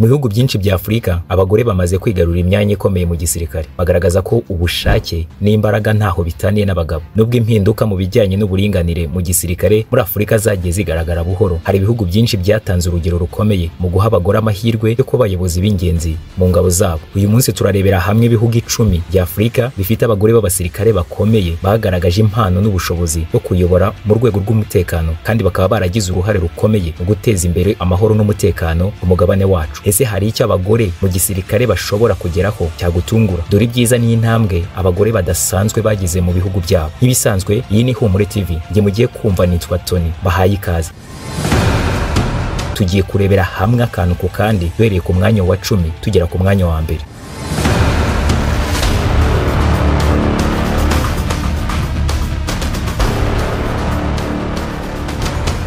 Mu bihugu byinshi bya Afurika abagore bamaze kwigarurira imyanya ikomeye mu gisirikare, bagaragaza ko ubushake n'imbaraga ntaho bitaniye n'abagabo. Nubwo impinduka mu bijyanye n'uburinganire mu gisirikare muri Afurika zagiye zigaragara buhoro, hari ibihugu byinshi byatanze urugero rukomeye mu guha abagore amahirwe yo kuba abayobozi b'ingenzi mu ngabo zabo. Uyu munsi turarebera hamwe ibihugu 10 bya Afurika bifite abagore b'abasirikare bakomeye bagaragaje impano n'ubushobozi bwo kuyobora mu rwego rw'umutekano, kandi bakaba baragize uruhare rukomeye mu guteza imbere amahoro n'umutekano ku mugabane wacu. Ese hari icyo abagore mu gisirikare bashobora kugeraho cyagutungura? Dore ibyiza n'intambwe abagore badasanzwe bagize mu bihugu byabo. Nk'ibisanzwe, iyi ni Humure TV, njye mugiye kumva nitwa Tony, bahaye ikaze. Tugiye kurebera hamwe akantu ku kandi duhereye ku mwanya wa 10 tugera ku mwanya wa mbere.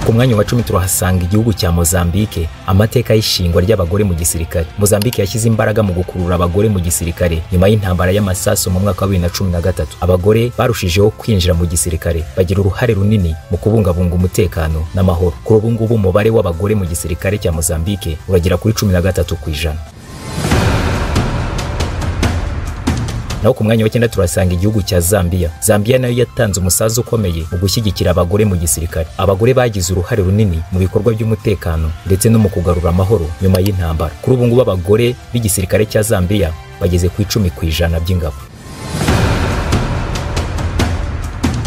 Ku mwanya wa 10 turahasanga igihugu cya Mozambique, amateka y'ishingwa ry'abagore mu gisirikare. Mozambique yashyize imbaraga mu gukurura abagore mu gisirikare nyuma y'intambara y'amasasu mu mwaka wa 2013. Abagore barushijeho kwinjira mu gisirikare, bagira uruhare runini mu kubungabunga umutekano n'amahoro. Kuri ubu ngubu umubare w'abagore mu gisirikare cya Mozambique uragera kuri 13%. Naho ku mwanya wa 9 turasanga igihugu cya Zambia. Zambia nayo yatanze umusaza ukomeye mu gushyigikira abagore mu gisirikare. Abagore bagize uruhare runini mu bikorwa by'umutekano ndetse no mu kugarura amahoro nyuma y'intambara. Kuri ubu ngubu abagore b'igisirikare cya Zambia bageze ku 10% by'ingabo.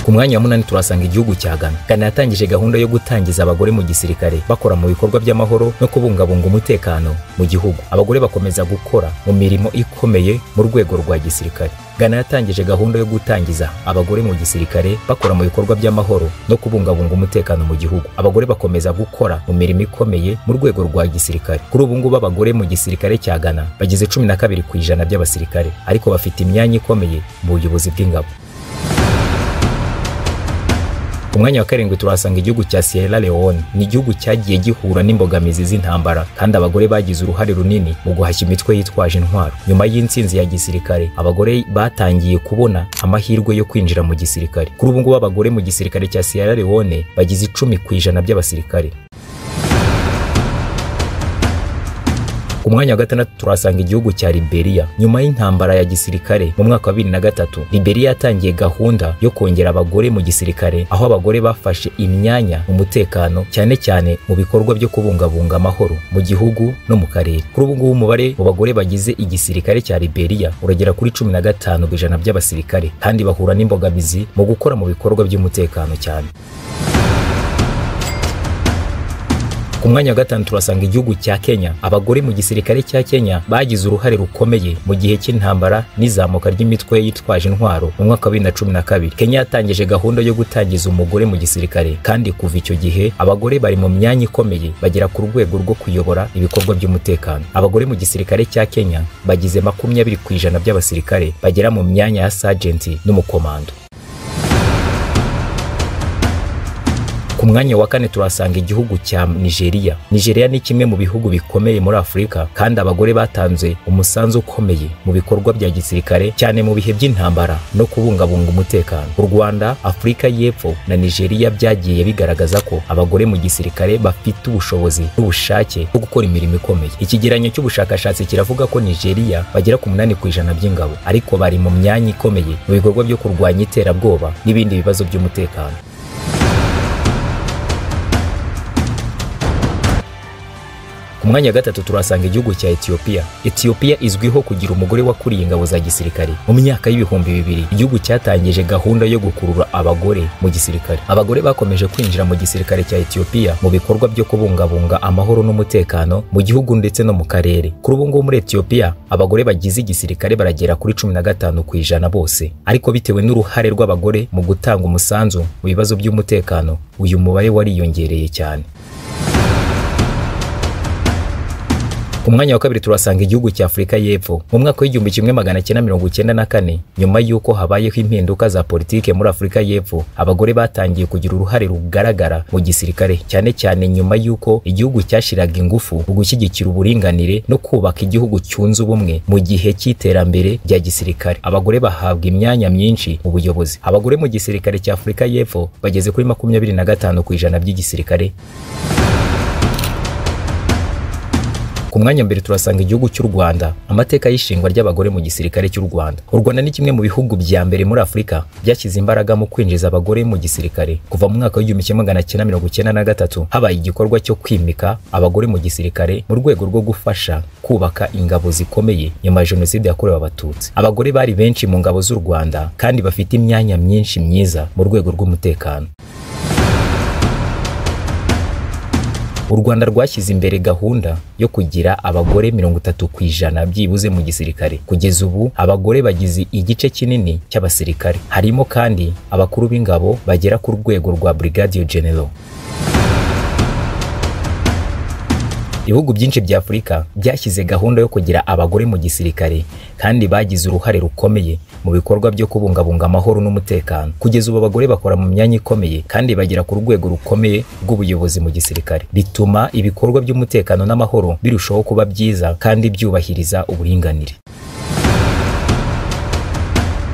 Ku mwanya wa 8 turasanga igihugu cya Ghana. Ghana yatangije gahunda yo gutangiza abagore mu gisirikare bakora mu bikorwa by'amahoro no kubungabunga umutekano mu gihugu. Abagore bakomeza gukora mu mirimo ikomeye mu rwego rwa gisirikare. Ghana yatangije gahunda yo gutangiza abagore mu gisirikare bakora mu bikorwa by'amahoro no kubungabunga umutekano mu gihugu. Abagore bakomeza gukora mu mirimo ikomeye mu rwego rwa gisirikare. Kuri ubu ngubu abagore mu gisirikare cya Ghana bagize 12% by'abasirikare, ariko bafite imyanya ikomeye mu buyobozi bw'ingabo. Ku mwanya wa 7 turasanga igihugu cya Sierra Leone. Ni igihugu cyagiye gihura n'imbogamizi z'intambara, kandi abagore bagize uruhare runini mu guhashya imitwe yitwaje intwaro. Nyuma y'intsinzi ya gisirikare, abagore batangiye kubona amahirwe yo kwinjira mu gisirikare. Kuri ubu ngubu abagore mu gisirikare cya Sierra Leone bagize 10% by'abasirikare. Ku mwanya wa 6 turasanga igihugu cya Liberia. Nyuma y'intambara ya gisirikare mu mwaka wa 2003, Liberia yatangiye gahunda yo kongera abagore mu gisirikare, aho abagore bafashe imyanya mu mutekano, cyane cyane mu bikorwa byo kubungabunga amahoro mu gihugu no mu karere. Kuri ubu ngubu umubare mu bagore bagize igisirikare cya Liberia uragera kuri 15% by'abasirikare, kandi bahura n'imbogamizi mu gukora mu bikorwa by'umutekano cyane. Ku mwanya wa 5 turasanga igihugu cya Kenya. Abagore mu gisirikare cya Kenya bagize uruhare rukomeye mu gihe cy'intambara n'izamuka ry'imitwe yitwaje intwaro mu mwaka wa 2012. Kenya yatangije gahunda yo gutangiza umugore mu gisirikare, kandi kuva icyo gihe abagore bari mu myanya ikomeye, bagera ku rwego rwo kuyobora ibikorwa by'umutekano. Abagore mu gisirikare cya Kenya bagize 20% by'abasirikare, bagera mu myanya ya sergeant n'umukomando. Ku mwanya wa 4 turasanga igihugu cya Nigeria. Nigeria ni kimwe mu bihugu bikomeye muri Afurika, kandi abagore batanze umusanzu ukomeye mu bikorwa bya gisirikare, cyane mu bihe by'intambara no kubungabunga umutekano. U Rwanda, Afurika y'Epfo na Nigeria byagiye bigaragaza ko abagore mu gisirikare bafite ubushobozi n'ubushake bwo gukora imirimo ikomeye. Ikigereranyo cy'ubushakashatsi kiravuga ko Nigeria bagera ku 8% by'ingabo, ariko bari mu myanya ikomeye mu bikorwa byo kurwanya iterabwoba n'ibindi bibazo by'umutekano. Ku mwanya wa 3 turasanga igihugu cya Ethiopia. Ethiopia izwiho kugira umugore wakuriye ingabo za gisirikare. Mu myaka y'ibihumbi 2000, igihugu cyatangije gahunda yo gukurura abagore mu gisirikare. Abagore bakomeje kwinjira mu gisirikare cya Ethiopia mu bikorwa byo kubungabunga amahoro n'umutekano mu gihugu ndetse no mu karere. Kuri ubu ngubu muri Ethiopia abagore bagize igisirikare baragera kuri 15% bose, ariko bitewe n'uruhare rw'abagore mu gutanga umusanzu mu bibazo by'umutekano, uyu mubare wariyongereye cyane. Ku mwanya wa 2 turasanga igihugu cya Afurika y'Epfo. Mu mwaka wa 1994, nyuma y'uko habayeho impinduka za politike muri Afurika y'Epfo, abagore batangiye kugira uruhare rugaragara mu gisirikare, cyane cyane nyuma y'uko igihugu cyashiraga ingufu mu gushyigikira uburinganire no kubaka igihugu cyunze ubumwe mu gihe cy'iterambere rya gisirikare. Abagore bahabwa imyanya myinshi mu buyobozi. Abagore mu gisirikare cya Afurika y'Epfo bageze kuri 25% by'igisirikare. ku mwanya mbere turasanga igihugu cy'u Rwanda, amateka y'ishingwa ry'abagore mu gisirikare cy'u Rwanda. U Rwanda ni kimwe mu bihugu bya mbere muri Afurika byashyize imbaraga mu kwinjiza abagore mu gisirikare. Kuva mu mwaka wa 1993 habaye igikorwa cyo kwimika abagore mu gisirikare mu rwego rwo gufasha kubaka ingabo zikomeye nyuma ya Jenoside yakorewe Abatutsi. Abagore bari benshi mu ngabo z'u Rwanda kandi bafite imyanya myinshi myiza mu rwego rw'umutekano. U Rwanda rwashyize imbere gahunda yo kugira abagore 30% byibuze mu gisirikare. Kugeza ubu abagore bagize igice kinini cy'abasirikare, harimo kandi abakuru b'ingabo bagera ku rwego rwa Brigadier General. Ibihugu byinshi bya Afurika byashyize gahunda yo kugira abagore mu gisirikare kandi bagize uruhare rukomeye mu bikorwa byo kubungabunga amahoro n'umutekano. Kugeza ubu abagore bakora mu myanya ikomeye kandi bagera ku rwego rukomeye rw'ubuyobozi mu gisirikare. Bituma ibikorwa by'umutekano n'amahoro birushaho kuba byiza kandi byubahiriza uburinganire.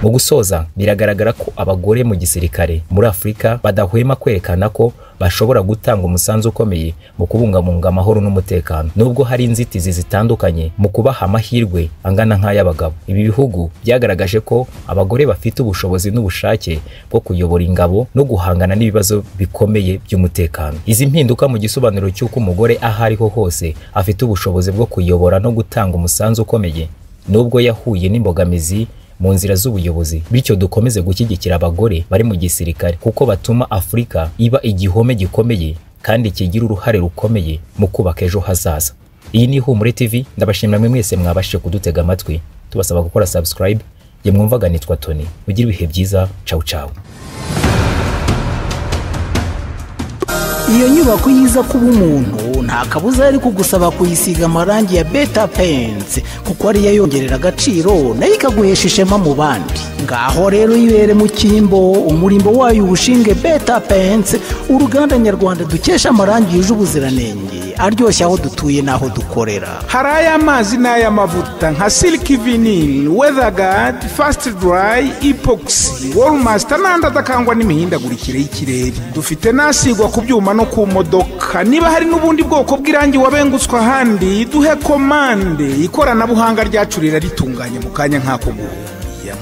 Mu gusoza, biragaragara ko abagore mu gisirikare muri Afurika badahwema kwerekana ko bashobora gutanga umusanzu ukomeye mu kubungabunga amahoro n'umutekano, nubwo hari inzitizi zitandukanye mu kubaha amahirwe angana nk'ay'abagabo. Ibi bihugu byagaragaje ko abagore bafite ubushobozi n'ubushake bwo kuyobora ingabo no guhangana n'ibibazo bikomeye by'umutekano. Izi mpinduka mu gisobanuro cy'uko umugore aho ariho hose afite ubushobozi bwo kuyobora no gutanga umusanzu ukomeye, nubwo yahuye n'imbogamizi mu nzira z'ubuyobozi. Bityo dukomeze gushyigikira abagore bari mu gisirikare kuko batuma Afurika iba igihome gikomeye kandi kigira uruhare rukomeye mu kubaka ejo hazaza. Iyi ni Ihumure TV, ndabashimira mwese mwabashije kudutega amatwi, tubasaba gukora subscribe. Ye mwumvaga nitwa Tony, ugira ibihe byiza, ciao ciao. Iyo nyubako yiza kuba umuntu nta kabuza ari kugusaba kuyisiga amarangi ya Beta Paints kuko ari yongerera agaciro nayo ikaguhesha ishema mu bandi. Ngaho rero yibere mu cyimbo, umurimbo wayo ubushinge Beta Paints, uruganda nyarwanda dukesha amarangi yuje ubuziranenge aryoshya aho dutuye naho dukorera. Hari amazi n'ay'amavuta nka Silk Vinyl, Weatherguard, Fast Dry, Epoxy, Wallmaster n'andi adakangwa n'imihindagurikire y'ikirere. Dufite nasigwa ku byuma no ku modoka. Niba hari n'ubundi bwoko bw'irangi wabengutswa ahandi, duhe komande. Ikoranabuhanga ryacu ritunganye mu kanya nk'ako guhuya.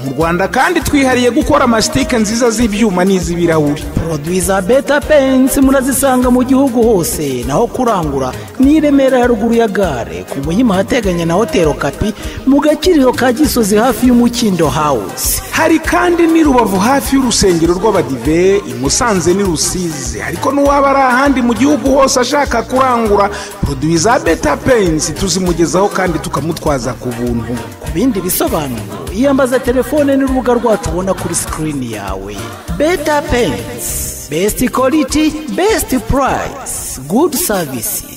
Mu Rwanda kandi twihariye gukora amastike nziza z'ibyuma n'iz'ibirahuri. Produits za Beta Paints murazisanga mu gihugu hose, naho kurangura ni Remera ya ruguru ya gare ku Muhima hateganye na Hotel Kapi mu Gakiriro ka Gisozi hafi y'Umukindo House. Hari kandi ni Rubavu hafi y'urusengero rw'Abadive, i Musanze ni Rusizi. Ariko n'uwaba ari ahandi mu gihugu hose ashaka kurangura produits za Beta Paints tuzimugezaho kandi tukamutwaza ku buntu. Ku bindi bisobanuro iyambaza telefone n'urubuga rwacu ubona kuri screen yawe. Beta Paints, best quality, best price, good service.